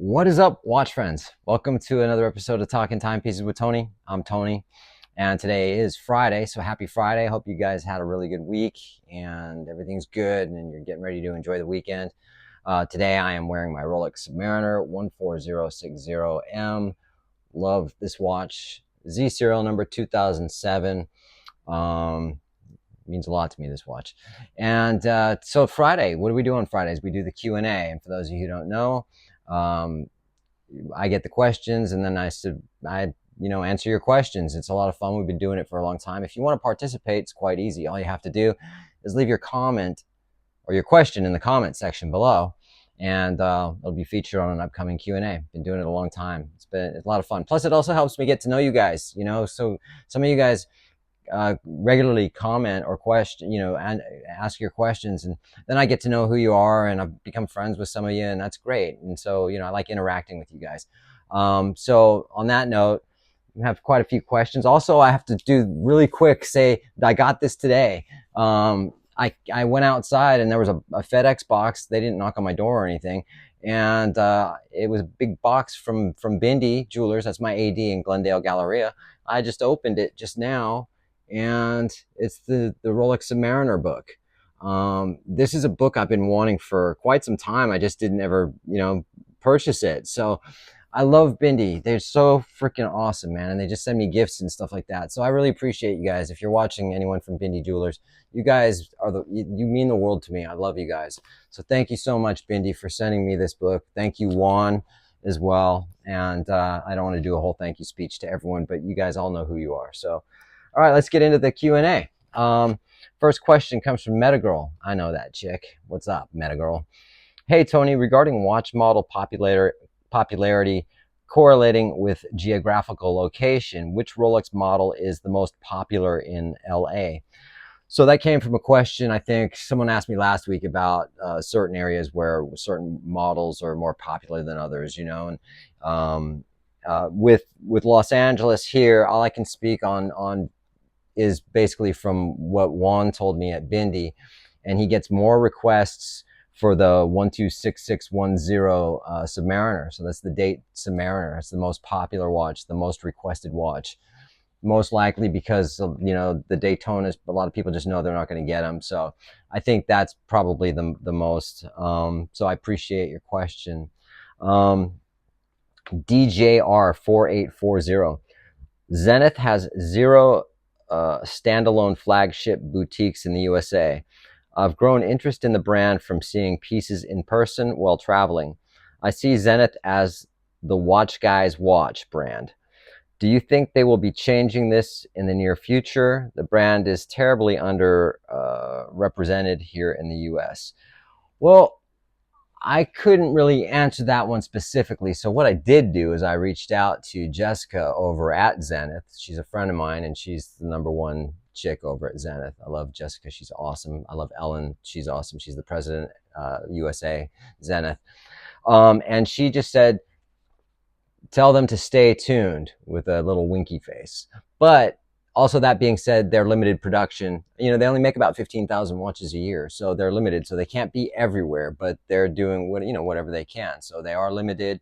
What is up, watch friends? Welcome to another episode of Talking Timepieces with Tony. I'm Tony, and today is Friday, so happy Friday. Hope you guys had a really good week and everything's good and you're getting ready to enjoy the weekend. Today I am wearing my Rolex Submariner 14060M. Love this watch. Z serial number 2007. Means a lot to me, this watch. And so Friday, what do we do on Fridays? We do the Q&A, and for those of you who don't know, I get the questions and then I answer your questions. It's a lot of fun. We've been doing it for a long time. If you want to participate, it's quite easy. All you have to do is leave your comment or your question in the comment section below, and it'll be featured on an upcoming Q&A. Been doing it a long time. It's a lot of fun. Plus, it also helps me get to know you guys. So some of you guys regularly comment or question, and ask your questions, and then I get to know who you are, and I've become friends with some of you, and that's great. And so, I like interacting with you guys. So on that note, we have quite a few questions. Also, I have to do really quick, say I got this today. I went outside and there was a FedEx box. They didn't knock on my door or anything. And it was a big box from Bindi Jewelers. That's my AD in Glendale Galleria. I just opened it just now, and it's the Rolex Submariner book. This is a book I've been wanting for quite some time. I just didn't ever, purchase it. So I love Bindi. They're so freaking awesome, man. And they just send me gifts and stuff like that. So I really appreciate you guys. If you're watching, anyone from Bindi Jewelers, you guys are you mean the world to me. I love you guys. So thank you so much, Bindi, for sending me this book. Thank you, Juan, as well. And I don't want to do a whole thank you speech to everyone, but you guys all know who you are. So all right, let's get into the Q&A. First question comes from Metagirl. I know that chick. What's up, Metagirl? Hey, Tony, regarding watch model popularity correlating with geographical location, which Rolex model is the most popular in LA? So that came from a question, I think someone asked me last week about certain areas where certain models are more popular than others, and with Los Angeles here, all I can speak on is basically from what Juan told me at Bindi, and he gets more requests for the 126610 Submariner. So that's the date Submariner. It's the most popular watch, the most requested watch. Most likely because of, the Daytonas, a lot of people just know they're not going to get them. So I think that's probably the most. So I appreciate your question. DJR4840. Zenith has 0 standalone flagship boutiques in the USA. I've grown interest in the brand from seeing pieces in person while traveling. I see Zenith as the watch guy's watch brand. Do you think they will be changing this in the near future? The brand is terribly represented here in the US. Well, I couldn't really answer that one specifically. So what I did do is I reached out to Jessica over at Zenith. She's a friend of mine, and she's the #1 chick over at Zenith. I love Jessica. She's awesome. I love Ellen. She's awesome. She's the president, USA Zenith. And she just said, tell them to stay tuned, with a little winky face. But also, that being said, they're limited production. They only make about 15,000 watches a year, so they're limited. So they can't be everywhere, but they're doing whatever they can. So they are limited,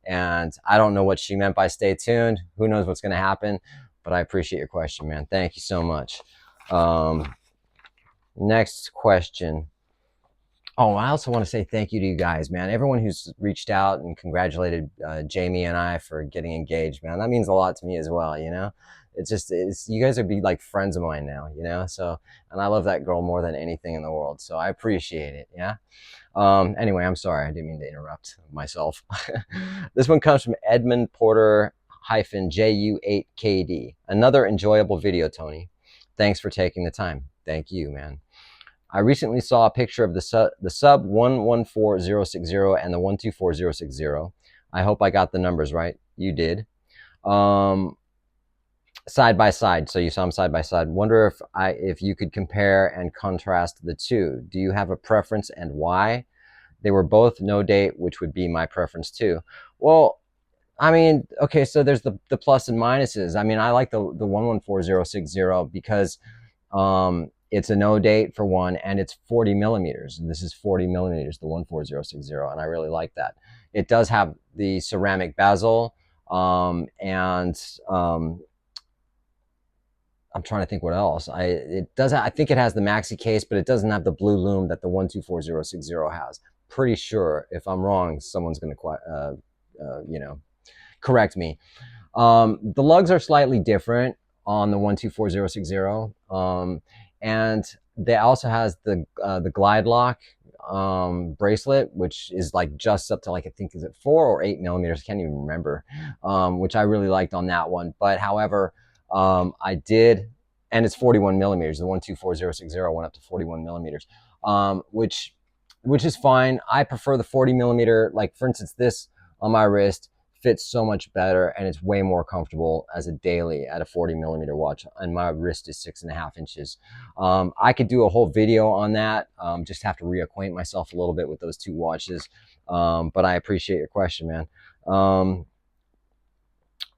and I don't know what she meant by stay tuned. Who knows what's going to happen? But I appreciate your question, man. Thank you so much. Next question. Oh, I also want to say thank you to you guys, man. Everyone who's reached out and congratulated Jamie and I for getting engaged, man. That means a lot to me as well, It's you guys would be like friends of mine now, So, and I love that girl more than anything in the world, so I appreciate it, yeah. Anyway, I'm sorry, I didn't mean to interrupt myself. This one comes from Edmund Porter -JU8KD. Another enjoyable video, Tony. Thanks for taking the time. Thank you, man. I recently saw a picture of the sub 114060 and the 124060. I hope I got the numbers right. You did. Side by side. So you saw them side by side. Wonder if you could compare and contrast the two. Do you have a preference, and why? They were both no date, which would be my preference too. Well, I mean, okay, so there's the plus and minuses. I mean, I like the 114060 because it's a no date for one, and it's 40 millimeters. And this is 40 millimeters, the 14060, and I really like that. It does have the ceramic bezel, and I'm trying to think what else. I think it has the maxi case, but it doesn't have the blue loom that the 124060 has. Pretty sure. If I'm wrong, someone's going to correct me. The lugs are slightly different on the 124060, and they also has the glide lock bracelet, which is like just up to like, I think, is it 4 or 8 millimeters? I can't even remember, which I really liked on that one. But however, I did, and it's 41 millimeters. The 124060 went up to 41 millimeters, which is fine. I prefer the 40 millimeter. Like for instance, this on my wrist fits so much better, and it's way more comfortable as a daily at a 40 millimeter watch, and my wrist is 6.5 inches. I could do a whole video on that. Just have to reacquaint myself a little bit with those two watches. But I appreciate your question, man.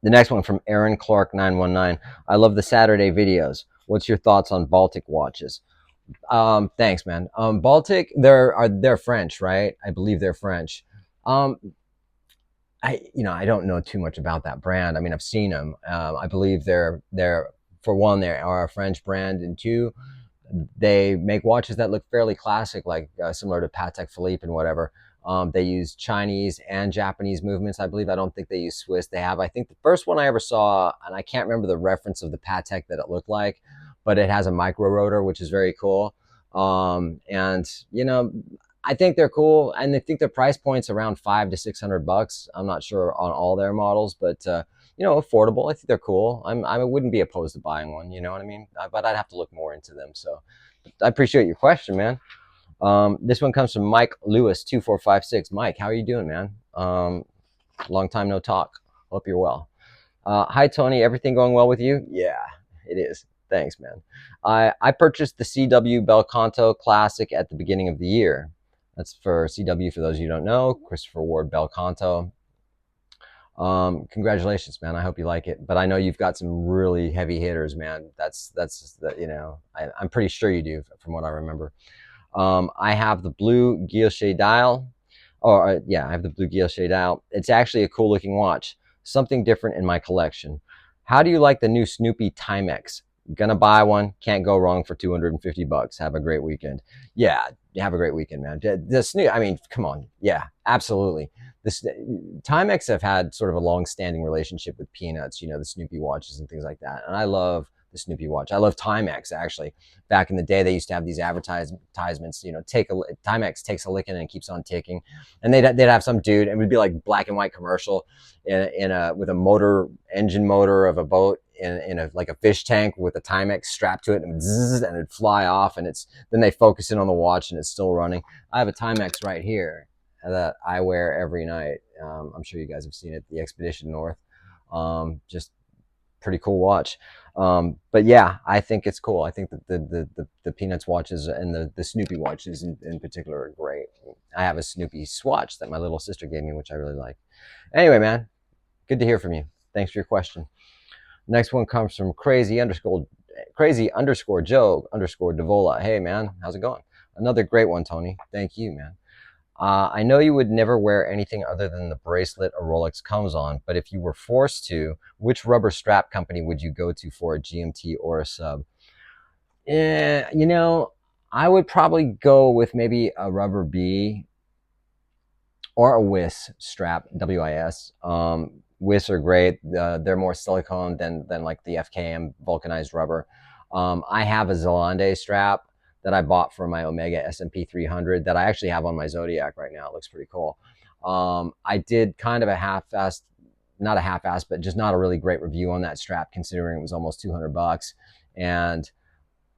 The next one from Aaron Clark 919. I love the Saturday videos. What's your thoughts on Baltic watches? Thanks, man. Baltic, they're French, right? I believe they're French. I don't know too much about that brand. I mean, I've seen them. I believe they're for one, they are a French brand, and two, they make watches that look fairly classic, like similar to Patek Philippe and whatever. They use Chinese and Japanese movements, I believe. I don't think they use Swiss. They have, I think the first one I ever saw, and I can't remember the reference of the Patek that it looked like, but it has a micro rotor, which is very cool. And I think they're cool, and I think their price point's around $500 to $600. I'm not sure on all their models, but affordable. I think they're cool. I wouldn't be opposed to buying one. You know what I mean? But I'd have to look more into them. So I appreciate your question, man. This one comes from Mike Lewis 2456. Mike, how are you doing, man? Long time no talk. Hope you're well. Hi, Tony. Everything going well with you? Yeah, it is. Thanks, man. I purchased the CW Belcanto Classic at the beginning of the year. That's for CW, for those of you who don't know, Christopher Ward Belcanto. Congratulations, man. I hope you like it. But I know you've got some really heavy hitters, man. I'm pretty sure you do, from what I remember. I have the blue guilloche dial. I have the blue guilloche dial. It's actually a cool looking watch. Something different in my collection. How do you like the new Snoopy Timex? Gonna buy one. Can't go wrong for $250. Have a great weekend. Yeah, have a great weekend, man. The Snoopy, I mean, come on. Yeah, absolutely. Timex have had sort of a long-standing relationship with Peanuts, the Snoopy watches and things like that. And I love the Snoopy watch. I love Timex, actually. Back in the day, they used to have these advertisements, Timex takes a licking and keeps on ticking. And they'd have some dude, and it would be like black and white commercial with a engine motor of a boat in a fish tank with a Timex strapped to it, and it'd fly off, and then they focus in on the watch and it's still running. I have a Timex right here that I wear every night. I'm sure you guys have seen it, the Expedition North. Just pretty cool watch. But yeah, I think it's cool. I think that the Peanuts watches and the Snoopy watches in particular are great. I have a Snoopy swatch that my little sister gave me, which I really like. Anyway, man, good to hear from you. Thanks for your question. Next one comes from crazy underscore Joe underscore Devola. Hey, man, how's it going? Another great one, Tony. Thank you, man. I know you would never wear anything other than the bracelet a Rolex comes on, but if you were forced to, which rubber strap company would you go to for a GMT or a sub? I would probably go with maybe a rubber B or a WIS strap, WIS. WIS are great. They're more silicone than like the FKM vulcanized rubber. I have a Zalande strap that I bought for my Omega S&P 300 that I actually have on my Zodiac right now. It looks pretty cool. I did kind of not a half-assed, but just not a really great review on that strap, considering it was almost $200. And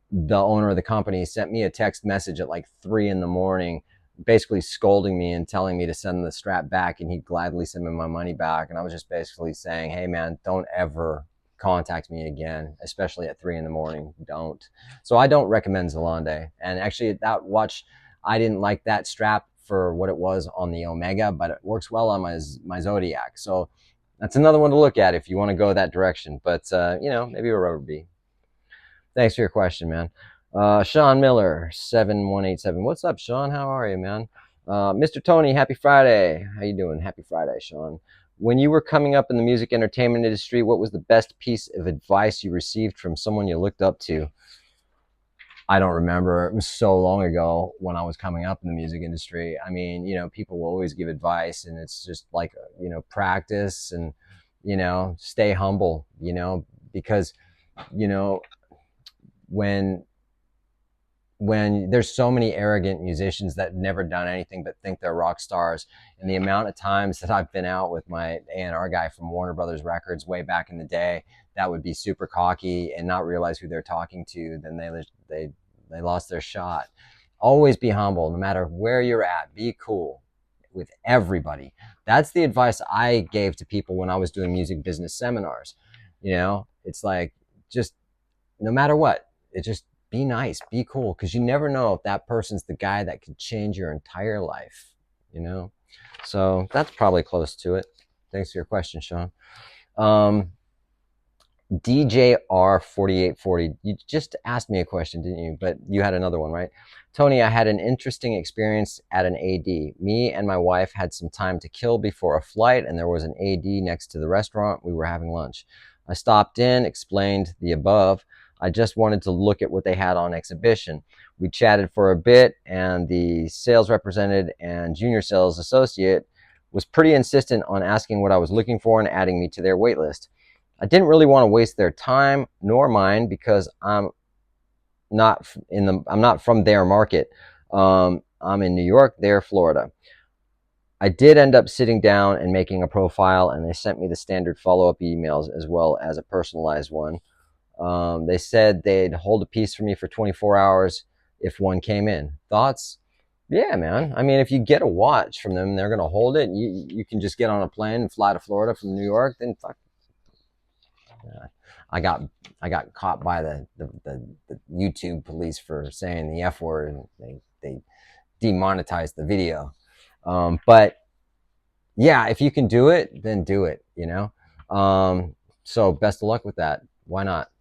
the owner of the company sent me a text message at like 3 a.m, basically scolding me and telling me to send the strap back, and he'd gladly send me my money back. And I was just basically saying, hey man, don't ever contact me again, especially at 3 a.m. Don't. So I don't recommend Zalande. And actually, that watch, I didn't like that strap for what it was on the Omega, but it works well on my Zodiac. So that's another one to look at if you want to go that direction. But maybe a rubber B. Thanks for your question, man. Sean Miller 7187. What's up, Sean? How are you, man? Mr. Tony, happy Friday. How you doing? Happy Friday, Sean. When you were coming up in the music entertainment industry, what was the best piece of advice you received from someone you looked up to? I don't remember. It was so long ago when I was coming up in the music industry. I mean, people will always give advice, and it's just like, practice and, stay humble, because, you know, when there's so many arrogant musicians that have never done anything but think they're rock stars, and the amount of times that I've been out with my A&R guy from Warner Brothers Records way back in the day that would be super cocky and not realize who they're talking to, then they lost their shot. Always be humble, no matter where you're at. Be cool with everybody. That's the advice I gave to people when I was doing music business seminars. It's like, just no matter what, it just be nice, be cool, because you never know if that person's the guy that could change your entire life, So that's probably close to it. Thanks for your question, Sean. DJR4840, you just asked me a question, didn't you? But you had another one, right? Tony, I had an interesting experience at an AD. Me and my wife had some time to kill before a flight, and there was an AD next to the restaurant. We were having lunch. I stopped in, explained the above. I just wanted to look at what they had on exhibition. We chatted for a bit, and the sales representative and junior sales associate was pretty insistent on asking what I was looking for and adding me to their wait list. I didn't really want to waste their time nor mine, because I'm not from their market. I'm in New York, they're Florida. I did end up sitting down and making a profile, and they sent me the standard follow-up emails as well as a personalized one. They said they'd hold a piece for me for 24 hours if one came in. Thoughts? Yeah, man. I mean, if you get a watch from them, they're going to hold it. And you can just get on a plane and fly to Florida from New York. Then fuck. I got caught by the YouTube police for saying the F word, and they demonetized the video. But yeah, if you can do it, then do it. So best of luck with that. Why not?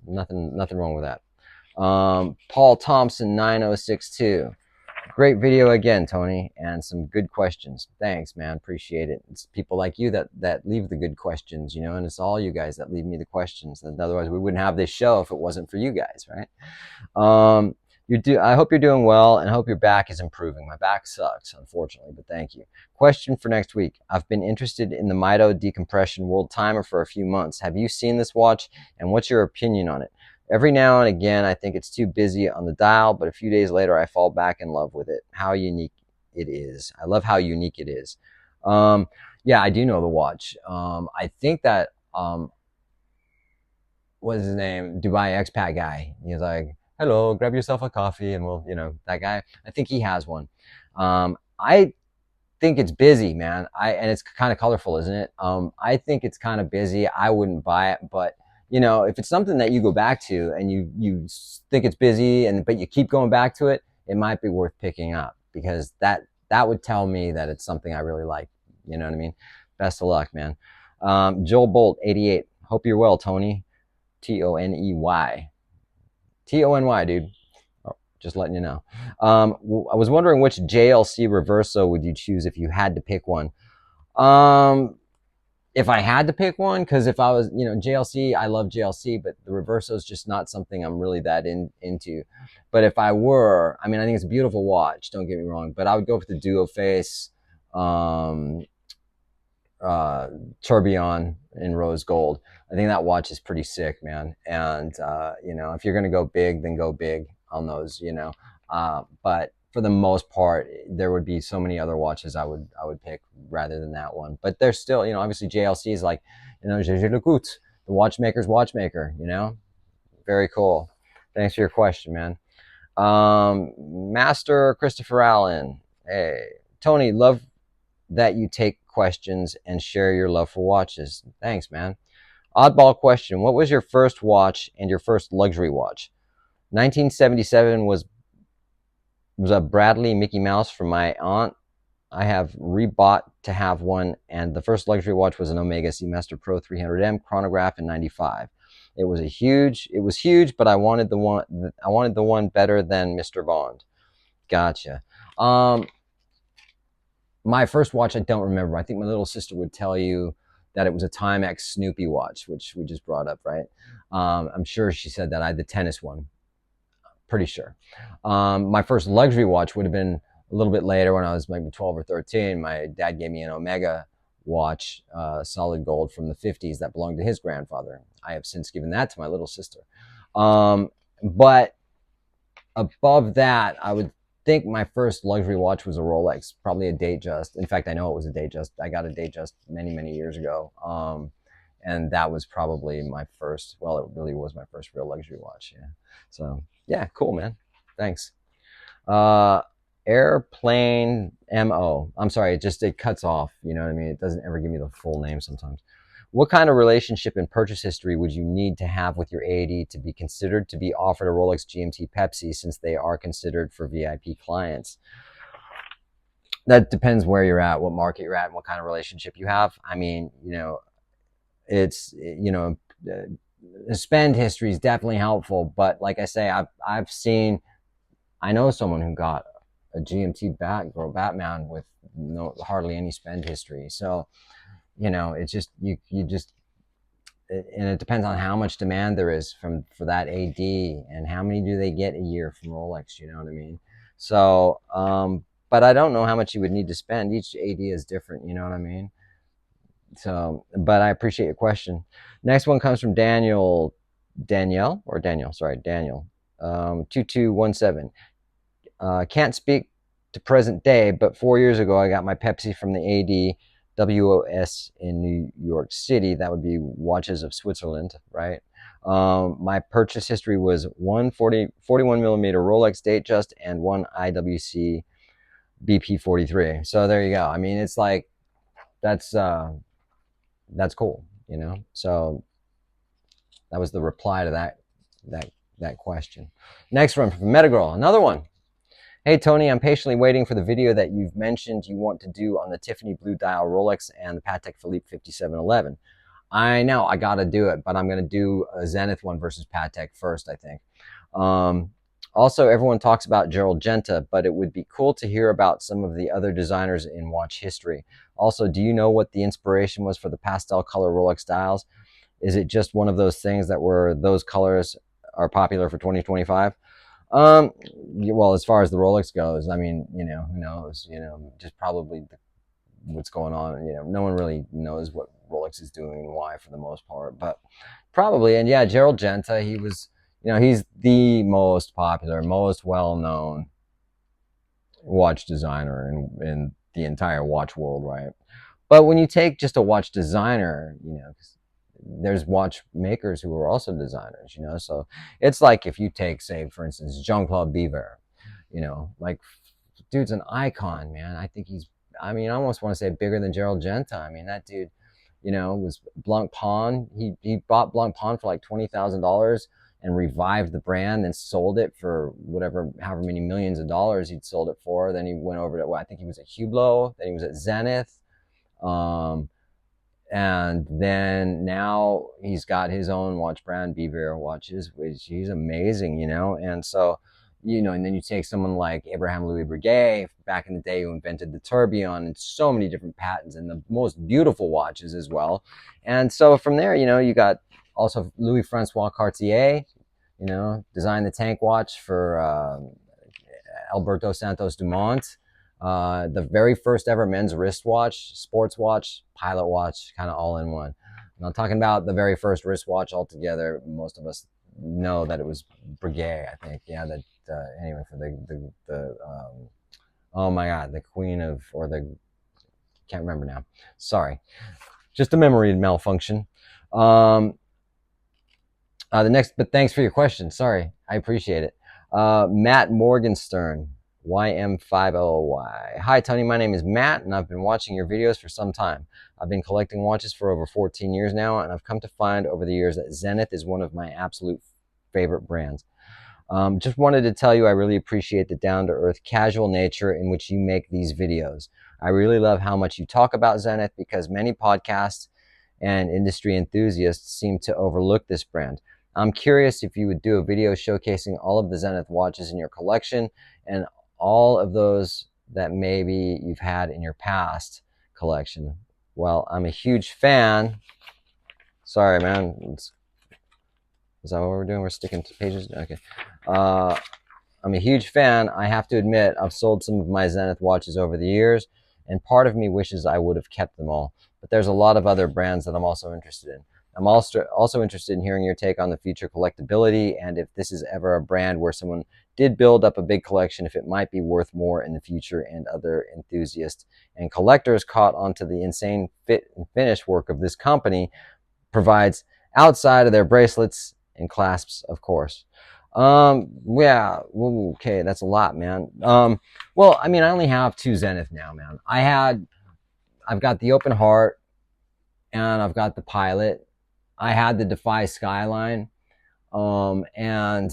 Nothing wrong with that. Paul Thompson 9062. Great video again, Tony, and some good questions. Thanks, man. Appreciate it. It's people like you that leave the good questions, and it's all you guys that leave me the questions. And otherwise, we wouldn't have this show if it wasn't for you guys, right? I hope you're doing well, and hope your back is improving. My back sucks, unfortunately, but thank you. Question for next week. I've been interested in the Mito decompression world timer for a few months. Have you seen this watch, and what's your opinion on it? Every now and again, I think it's too busy on the dial, but a few days later, I fall back in love with it. How unique it is. I love how unique it is. Yeah, I do know the watch. I think that, what's his name? Dubai expat guy. He's like, hello, grab yourself a coffee, and we'll, that guy. I think he has one. I think it's busy, man. And it's kind of colorful, isn't it? I think it's kind of busy. I wouldn't buy it, but if it's something that you go back to and you think it's busy, but you keep going back to it, it might be worth picking up, because that would tell me that it's something I really like. You know what I mean? Best of luck, man. Joel Bolt 88. Hope you're well, Tony. Tony. Tony, dude. Oh, just letting you know. I was wondering which JLC Reverso would you choose if you had to pick one. If I had to pick one, because if I was, JLC, I love JLC, but the Reverso is just not something I'm really that into. But if I were, I think it's a beautiful watch, don't get me wrong, but I would go for the Duo Face Tourbillon in rose gold. I think that watch is pretty sick, man. And, if you're going to go big, then go big on those, but for the most part, there would be so many other watches I would pick rather than that one. But there's still, obviously JLC is like, Gégé Lecoultre, the watchmaker's watchmaker, Very cool. Thanks for your question, man. Master Christopher Allen. Hey, Tony, love that you take questions and share your love for watches. Thanks, man. Oddball question. What was your first watch and your first luxury watch? 1977 was a Bradley Mickey Mouse from my aunt. I have rebought to have one, and the first luxury watch was an Omega Seamaster Pro 300M chronograph in '95. It was huge, but I wanted the one better than Mr. Bond. Gotcha. My first watch, I don't remember. I think my little sister would tell you that it was a Timex Snoopy watch, which we just brought up, right? I'm sure she said that. I had the tennis one, pretty sure. My first luxury watch would have been a little bit later when I was maybe 12 or 13. My dad gave me an Omega watch, solid gold from the 50s that belonged to his grandfather. I have since given that to my little sister. But above that, I would think my first luxury watch was a Rolex, probably a Datejust. In fact, I know it was a Datejust. I got a Datejust many, many years ago. And that was probably my first, well, it really was my first real luxury watch. Yeah. So, yeah, cool, man. Thanks. Uh, Airplane MO. I'm sorry, it cuts off. You know what I mean? It doesn't ever give me the full name sometimes. What kind of relationship and purchase history would you need to have with your AD to be considered to be offered a Rolex GMT Pepsi, since they are considered for VIP clients? That depends where you're at, what market you're at, and what kind of relationship you have. I mean, it's, spend history is definitely helpful, but like I say, I know someone who got a GMT Batman with hardly any spend history. So, it's just and it depends on how much demand there is for that AD, and how many do they get a year from Rolex. You know what I mean? So, but I don't know how much you would need to spend. Each AD is different. You know what I mean? So, but I appreciate your question. Next one comes from Daniel. Sorry, Daniel. 2217. Can't speak to present day, but 4 years ago I got my Pepsi from the AD WOS in New York City. That would be Watches of Switzerland, right? My purchase history was one 41 millimeter Rolex Datejust and one IWC BP43. So there you go. I mean, it's like, that's cool, So that was the reply to that question. Next one from Metagirl, another one. Hey Tony, I'm patiently waiting for the video that you've mentioned you want to do on the Tiffany Blue Dial Rolex and the Patek Philippe 5711. I know, I gotta do it, but I'm gonna do a Zenith one versus Patek first, I think. Also, everyone talks about Gerald Genta, but it would be cool to hear about some of the other designers in watch history. Also, do you know what the inspiration was for the pastel color Rolex dials? Is it just one of those things that were those colors are popular for 2025? Well, as far as the Rolex goes, I mean, who knows? Just probably what's going on. No one really knows what Rolex is doing and why for the most part, but probably. And yeah, Gerald Genta, he was, he's the most popular, most well-known watch designer in the entire watch world, right? But when you take just a watch designer, there's watchmakers who are also designers, so it's like if you take, say, for instance, Jean-Claude Biver, like, dude's an icon, man. I almost want to say bigger than Gerald Genta. I mean, that dude, was Blancpain. He bought Blancpain for like $20,000 and revived the brand, then sold it for however many millions of dollars he'd sold it for. Then he went over to, I think he was at Hublot, then he was at Zenith. And then now he's got his own watch brand, Biver watches, which he's amazing, and so, and then you take someone like Abraham Louis Breguet back in the day, who invented the tourbillon and so many different patents and the most beautiful watches as well. And so from there, you got also Louis Francois Cartier, designed the tank watch for Alberto Santos Dumont. The very first ever men's wristwatch, sports watch, pilot watch, kind of all in one. I'm not talking about the very first wristwatch altogether. Most of us know that it was Breguet, I think. Yeah, that anyway, for the oh my God, the queen of, or the, can't remember now. Sorry, just a memory malfunction. The next, but thanks for your question. Sorry, I appreciate it. Matt Morgenstern, YM50Y. Hi, Tony. My name is Matt, and I've been watching your videos for some time. I've been collecting watches for over 14 years now, and I've come to find over the years that Zenith is one of my absolute favorite brands. Just wanted to tell you I really appreciate the down-to-earth, casual nature in which you make these videos. I really love how much you talk about Zenith, because many podcasts and industry enthusiasts seem to overlook this brand. I'm curious if you would do a video showcasing all of the Zenith watches in your collection, and all of those that maybe you've had in your past collection? Well, I'm a huge fan. Sorry, man. Is that what we're doing? We're sticking to pages? Okay. I'm a huge fan. I have to admit, I've sold some of my Zenith watches over the years, and part of me wishes I would have kept them all. But there's a lot of other brands that I'm also interested in. I'm also interested in hearing your take on the future collectability, and if this is ever a brand where someone did build up a big collection, if it might be worth more in the future, and other enthusiasts and collectors caught onto the insane fit and finish work of this company provides outside of their bracelets and clasps, of course. Yeah, okay, that's a lot, man. Well, I mean, I only have 2 Zenith now, man. I've got the Open Heart, and I've got the Pilot. I had the Defy Skyline, and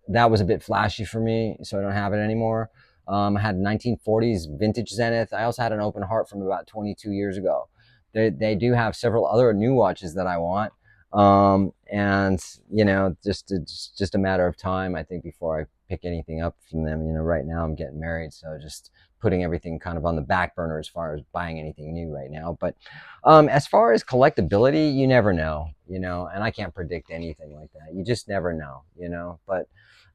that was a bit flashy for me, so I don't have it anymore. I had 1940s vintage Zenith. I also had an Open Heart from about 22 years ago. They do have several other new watches that I want. And you know, just a matter of time, I think, before I pick anything up from them. You know, right now I'm getting married, so just putting everything kind of on the back burner as far as buying anything new right now. But as far as collectability, you never know, you know, and I can't predict anything like that. You just never know, you know. But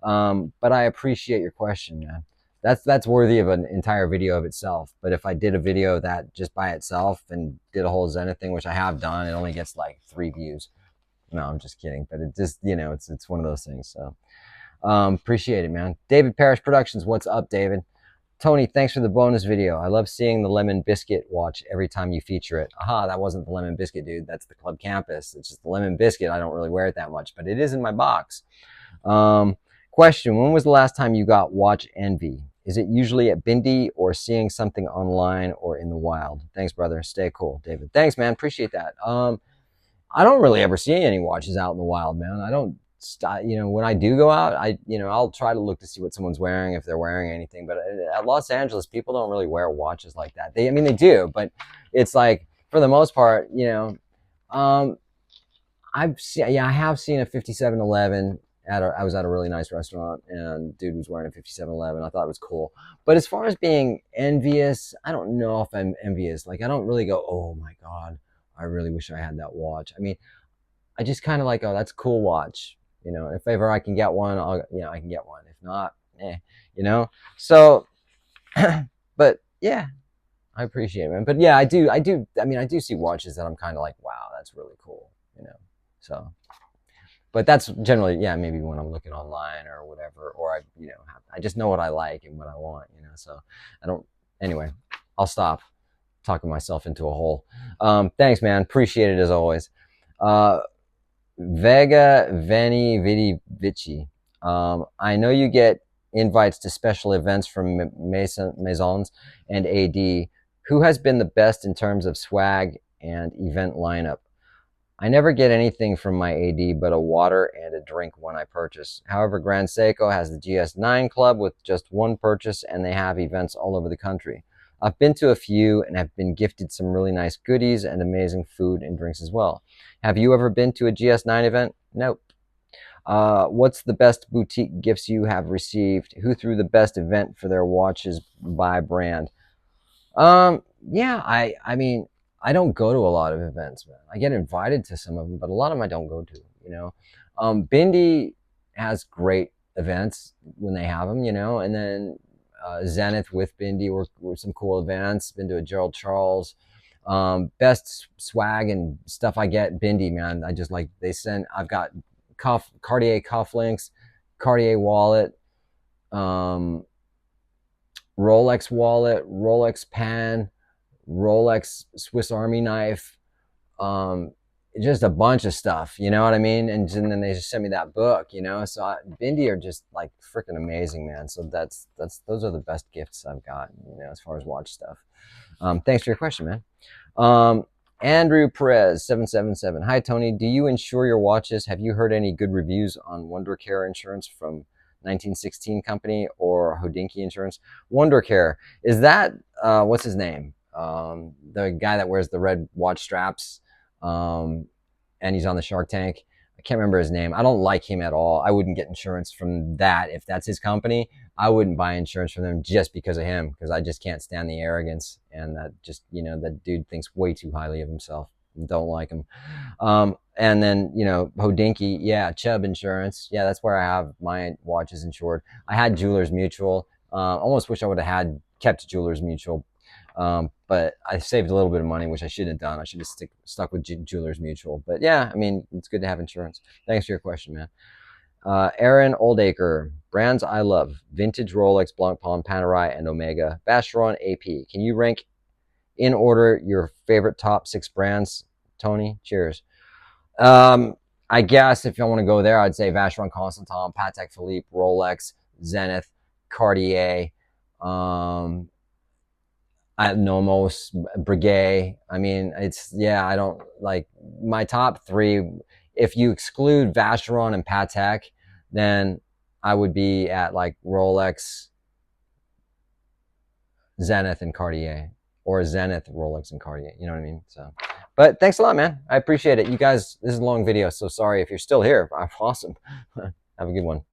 I appreciate your question, man. That's worthy of an entire video of itself. But if I did a video of that just by itself and did a whole Zenith thing, which I have done, it only gets like 3 views. No, I'm just kidding. But it just, you know, it's one of those things. So appreciate it, man. David Parrish Productions, what's up, David? Tony, thanks for the bonus video. I love seeing the Lemon Biscuit watch every time you feature it. Aha, that wasn't the Lemon Biscuit, dude. That's the Club Campus. It's just the Lemon Biscuit. I don't really wear it that much, but it is in my box. Question, when was the last time you got watch envy? Is it usually at Bindi or seeing something online or in the wild? Thanks, brother. Stay cool, David. Thanks, man. Appreciate that. I don't really ever see any watches out in the wild, man. I don't, you know, when I do go out, I'll try to look to see what someone's wearing, if they're wearing anything. But at Los Angeles, people don't really wear watches like that. I mean, they do, but it's like, for the most part, you know, I have seen a 5711 I was at a really nice restaurant, and dude was wearing a 5711. I thought it was cool. But as far as being envious, I don't know if I'm envious. Like, I don't really go, oh my God, I really wish I had that watch. I mean, I just kind of like, oh, that's a cool watch. You know, if ever I can get one, I can get one. If not, you know. So, but yeah, I appreciate it, man. But yeah, I do. I mean, I do see watches that I'm kind of like, wow, that's really cool. You know, so. But that's generally, yeah, maybe when I'm looking online or whatever, or I just know what I like and what I want, you know. So I don't. Anyway, I'll stop talking myself into a hole. Thanks, man. Appreciate it as always. Vega Veni Vidi Vici. I know you get invites to special events from Maisons and AD. Who has been the best in terms of swag and event lineup? I never get anything from my AD but a water and a drink when I purchase. However, Grand Seiko has the GS9 Club with just one purchase, and they have events all over the country. I've been to a few and have been gifted some really nice goodies and amazing food and drinks as well. Have you ever been to a GS9 event? Nope. What's the best boutique gifts you have received? Who threw the best event for their watches by brand? Yeah, I mean, I don't go to a lot of events, man. I get invited to some of them, but a lot of them I don't go to, you know. Bindi has great events when they have them, you know, and then Zenith with Bindi were some cool events. Been to a Gerald Charles. Best swag and stuff I get, Bindi, man. I just like, I've got Cartier cufflinks, Cartier wallet, Rolex wallet, Rolex pen, Rolex Swiss Army knife, just a bunch of stuff, you know what I mean? And then they just sent me that book, you know. So Bindi are just like freaking amazing, man. So those are the best gifts I've gotten, you know, as far as watch stuff. Thanks for your question, man. Andrew Perez 777. Hi Tony, do you insure your watches? Have you heard any good reviews on WonderCare Insurance from 1916 Company or Hodinkee Insurance? WonderCare, is that what's his name? The guy that wears the red watch straps, and he's on the Shark Tank. I can't remember his name. I don't like him at all. I wouldn't get insurance from that if that's his company. I wouldn't buy insurance from them just because of him, because I just can't stand the arrogance, and that just, that dude thinks way too highly of himself. Don't like him. And then, Hodinky, yeah, Chubb Insurance. Yeah, that's where I have my watches insured. I had Jewelers Mutual. Almost wish I would have kept Jewelers Mutual. But I saved a little bit of money, which I shouldn't have done. I should have stuck with Jewelers Mutual. But yeah, I mean, it's good to have insurance. Thanks for your question, man. Aaron Oldacre, brands I love: Vintage, Rolex, Blancpain, Panerai, and Omega. Vacheron, AP. Can you rank in order your favorite top 6 brands, Tony? Cheers. I guess if you want to go there, I'd say Vacheron Constantin, Patek Philippe, Rolex, Zenith, Cartier, Nomos, Breguet. I mean, I don't like my top 3. If you exclude Vacheron and Patek, then I would be at like Rolex, Zenith, and Cartier, or Zenith, Rolex, and Cartier. You know what I mean? So, but thanks a lot, man. I appreciate it. You guys, this is a long video, so sorry if you're still here. Awesome. Have a good one.